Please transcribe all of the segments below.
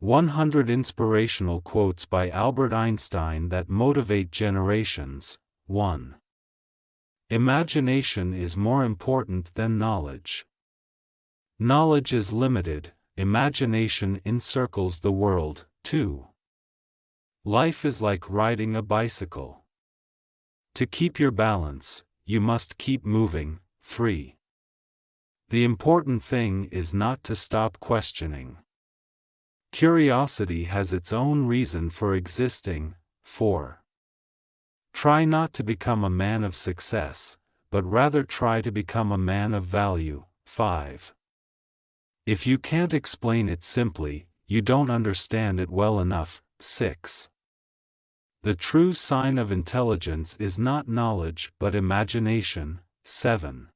100 Inspirational Quotes by Albert Einstein that motivate generations. 1. Imagination is more important than knowledge. Knowledge is limited, imagination encircles the world. 2. Life is like riding a bicycle. To keep your balance, you must keep moving. 3. The important thing is not to stop questioning. Curiosity has its own reason for existing. 4. Try not to become a man of success, but rather try to become a man of value. 5. If you can't explain it simply, you don't understand it well enough. 6. The true sign of intelligence is not knowledge but imagination. 7.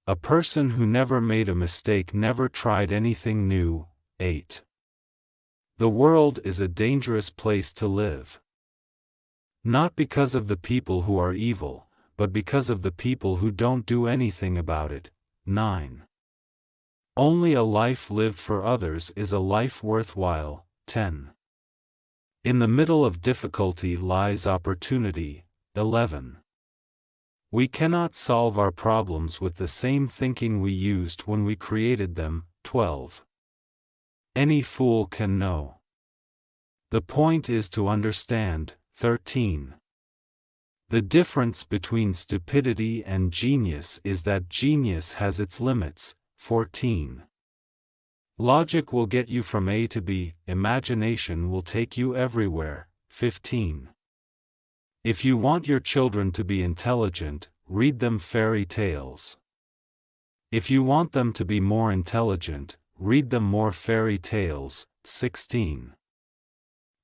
A person who never made a mistake never tried anything new. 8. The world is a dangerous place to live. Not because of the people who are evil, but because of the people who don't do anything about it. 9. Only a life lived for others is a life worthwhile. 10. In the middle of difficulty lies opportunity. 11. We cannot solve our problems with the same thinking we used when we created them. 12. Any fool can know. The point is to understand. 13. The difference between stupidity and genius is that genius has its limits. 14. Logic will get you from A to B, imagination will take you everywhere. 15. If you want your children to be intelligent, read them fairy tales. If you want them to be more intelligent, read them more fairy tales. 16.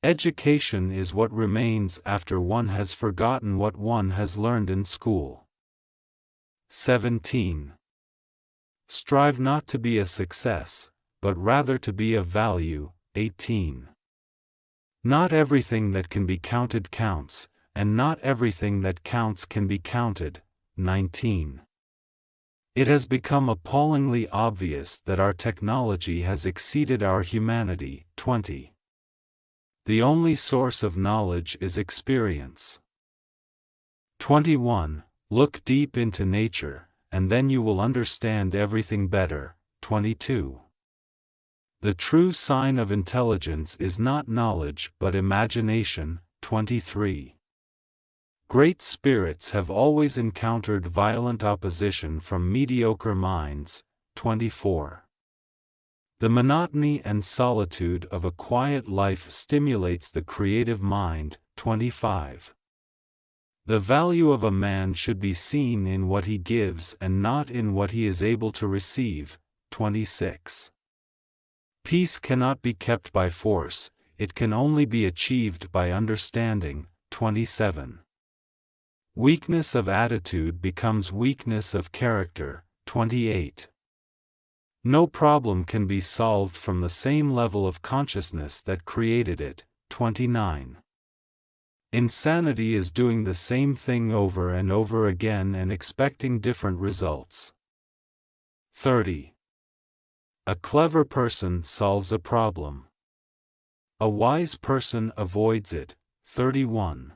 Education is what remains after one has forgotten what one has learned in school. 17. Strive not to be a success, but rather to be of value. 18. Not everything that can be counted counts, and not everything that counts can be counted. 19. It has become appallingly obvious that our technology has exceeded our humanity. 20. The only source of knowledge is experience. 21. Look deep into nature, and then you will understand everything better. 22. The true sign of intelligence is not knowledge but imagination. 23. Great spirits have always encountered violent opposition from mediocre minds. 24. The monotony and solitude of a quiet life stimulates the creative mind. 25. The value of a man should be seen in what he gives and not in what he is able to receive. 26. Peace cannot be kept by force, it can only be achieved by understanding. 27. Weakness of attitude becomes weakness of character. 28. No problem can be solved from the same level of consciousness that created it. 29. Insanity is doing the same thing over and over again and expecting different results. 30. A clever person solves a problem. A wise person avoids it. 31.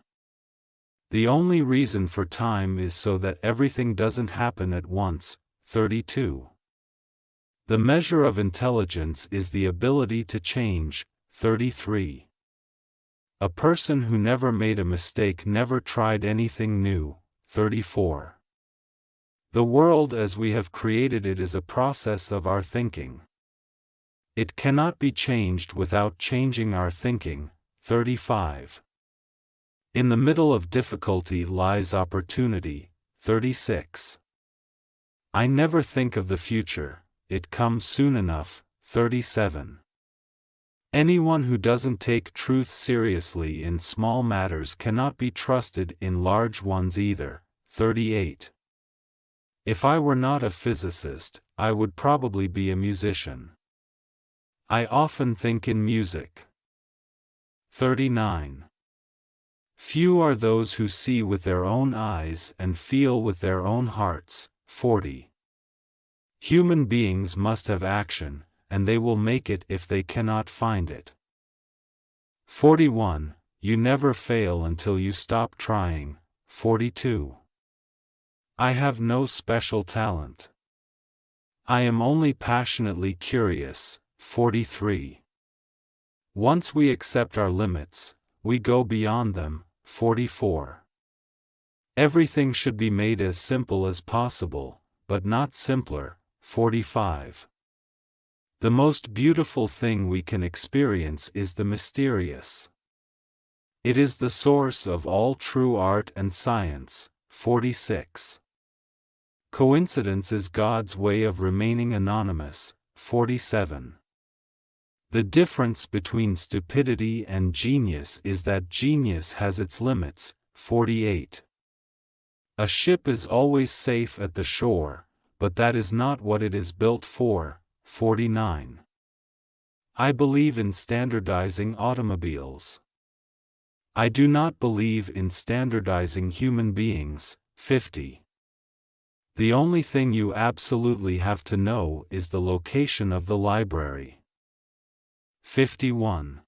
The only reason for time is so that everything doesn't happen at once. 32. The measure of intelligence is the ability to change. 33. A person who never made a mistake never tried anything new. 34. The world as we have created it is a process of our thinking. It cannot be changed without changing our thinking. 35. In the middle of difficulty lies opportunity. 36. I never think of the future, it comes soon enough. 37. Anyone who doesn't take truth seriously in small matters cannot be trusted in large ones either. 38. If I were not a physicist, I would probably be a musician. I often think in music. 39. Few are those who see with their own eyes and feel with their own hearts. 40. Human beings must have action, and they will make it if they cannot find it. 41. You never fail until you stop trying. 42. I have no special talent. I am only passionately curious. 43. Once we accept our limits, we go beyond them. 44. Everything should be made as simple as possible, but not simpler. 45. The most beautiful thing we can experience is the mysterious. It is the source of all true art and science. 46. Coincidence is God's way of remaining anonymous. 47. The difference between stupidity and genius is that genius has its limits. 48. A ship is always safe at the shore, but that is not what it is built for. 49. I believe in standardizing automobiles. I do not believe in standardizing human beings. 50. The only thing you absolutely have to know is the location of the library. 51.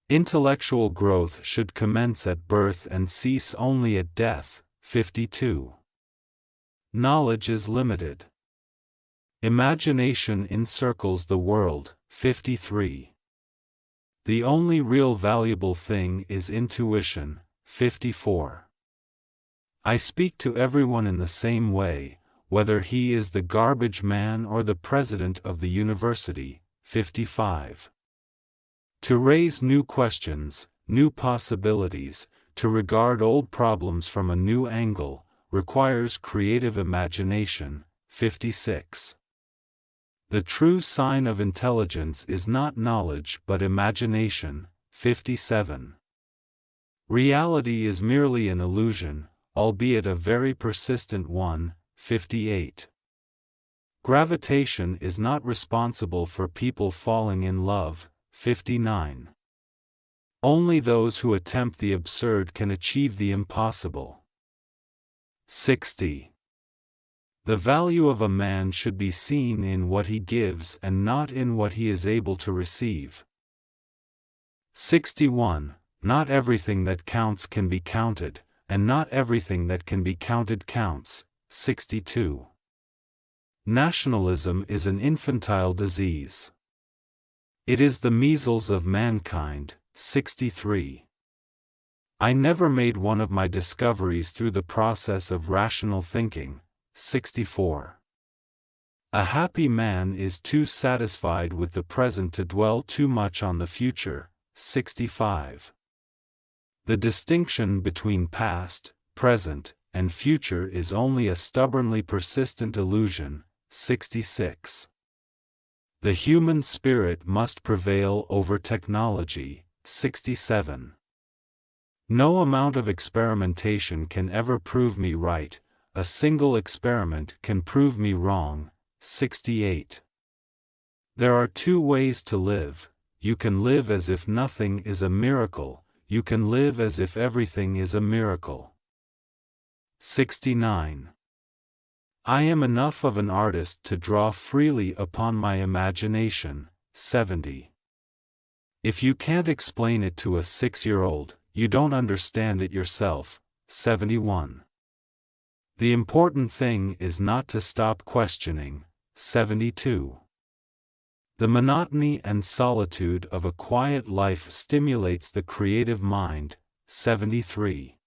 Intellectual growth should commence at birth and cease only at death. 52. Knowledge is limited. Imagination encircles the world. 53. The only real valuable thing is intuition. 54. I speak to everyone in the same way, whether he is the garbage man or the president of the university. 55. To raise new questions, new possibilities, to regard old problems from a new angle, requires creative imagination. 56. The true sign of intelligence is not knowledge but imagination. 57. Reality is merely an illusion, albeit a very persistent one. 58. Gravitation is not responsible for people falling in love. 59. Only those who attempt the absurd can achieve the impossible. 60. The value of a man should be seen in what he gives and not in what he is able to receive. 61. Not everything that counts can be counted, and not everything that can be counted counts. 62. Nationalism is an infantile disease. It is the measles of mankind. 63. I never made one of my discoveries through the process of rational thinking. 64. A happy man is too satisfied with the present to dwell too much on the future. 65. The distinction between past, present, and future is only a stubbornly persistent illusion. 66. The human spirit must prevail over technology. 67. No amount of experimentation can ever prove me right. A single experiment can prove me wrong. 68. There are two ways to live. You can live as if nothing is a miracle, you can live as if everything is a miracle. 69. I am enough of an artist to draw freely upon my imagination. 70. If you can't explain it to a 6-year-old, you don't understand it yourself. 71. The important thing is not to stop questioning. 72. The monotony and solitude of a quiet life stimulates the creative mind. 73.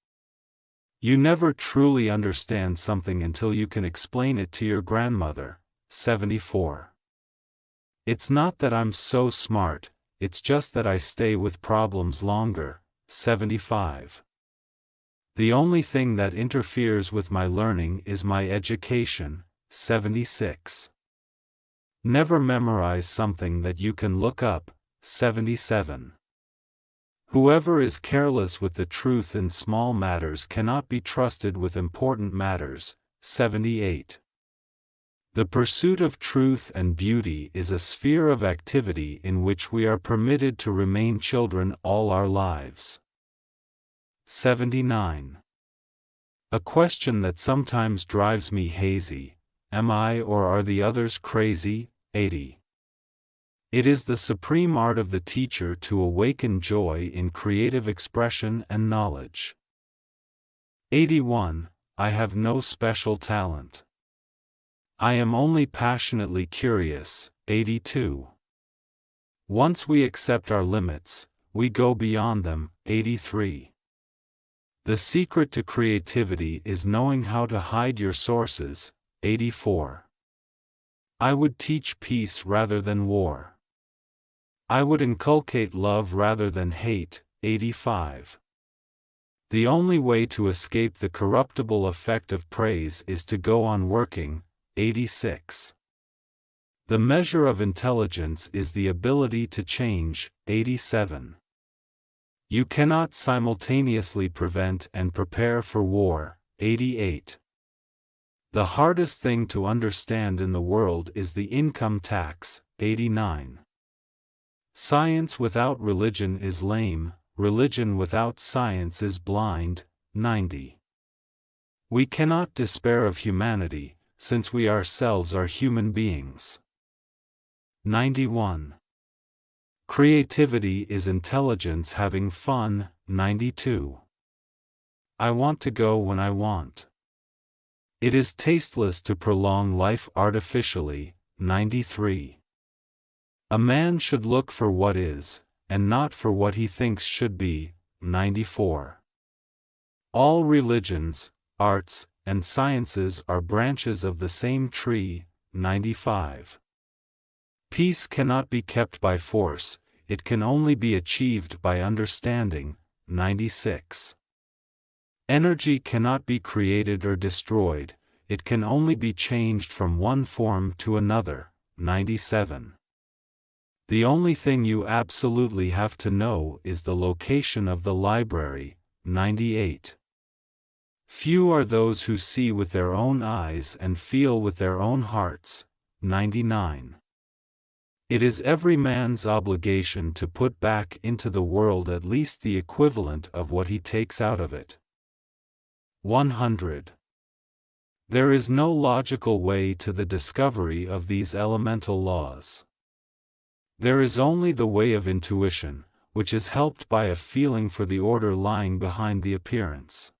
You never truly understand something until you can explain it to your grandmother. 74. It's not that I'm so smart, it's just that I stay with problems longer. 75. The only thing that interferes with my learning is my education. 76. Never memorize something that you can look up. 77. Whoever is careless with the truth in small matters cannot be trusted with important matters. 78. The pursuit of truth and beauty is a sphere of activity in which we are permitted to remain children all our lives. 79. A question that sometimes drives me hazy: am I or are the others crazy? 80. It is the supreme art of the teacher to awaken joy in creative expression and knowledge. 81. I have no special talent. I am only passionately curious. 82. Once we accept our limits, we go beyond them. 83. The secret to creativity is knowing how to hide your sources. 84. I would teach peace rather than war. I would inculcate love rather than hate. 85. The only way to escape the corruptible effect of praise is to go on working. 86. The measure of intelligence is the ability to change. 87. You cannot simultaneously prevent and prepare for war. 88. The hardest thing to understand in the world is the income tax. 89. Science without religion is lame, religion without science is blind. 90. We cannot despair of humanity, since we ourselves are human beings. 91. Creativity is intelligence having fun. 92. I want to go when I want. It is tasteless to prolong life artificially. 93. A man should look for what is, and not for what he thinks should be. 94. All religions, arts, and sciences are branches of the same tree. 95. Peace cannot be kept by force, it can only be achieved by understanding. 96. Energy cannot be created or destroyed, it can only be changed from one form to another. 97. The only thing you absolutely have to know is the location of the library. 98. Few are those who see with their own eyes and feel with their own hearts. 99. It is every man's obligation to put back into the world at least the equivalent of what he takes out of it. 100. There is no logical way to the discovery of these elemental laws. There is only the way of intuition, which is helped by a feeling for the order lying behind the appearance.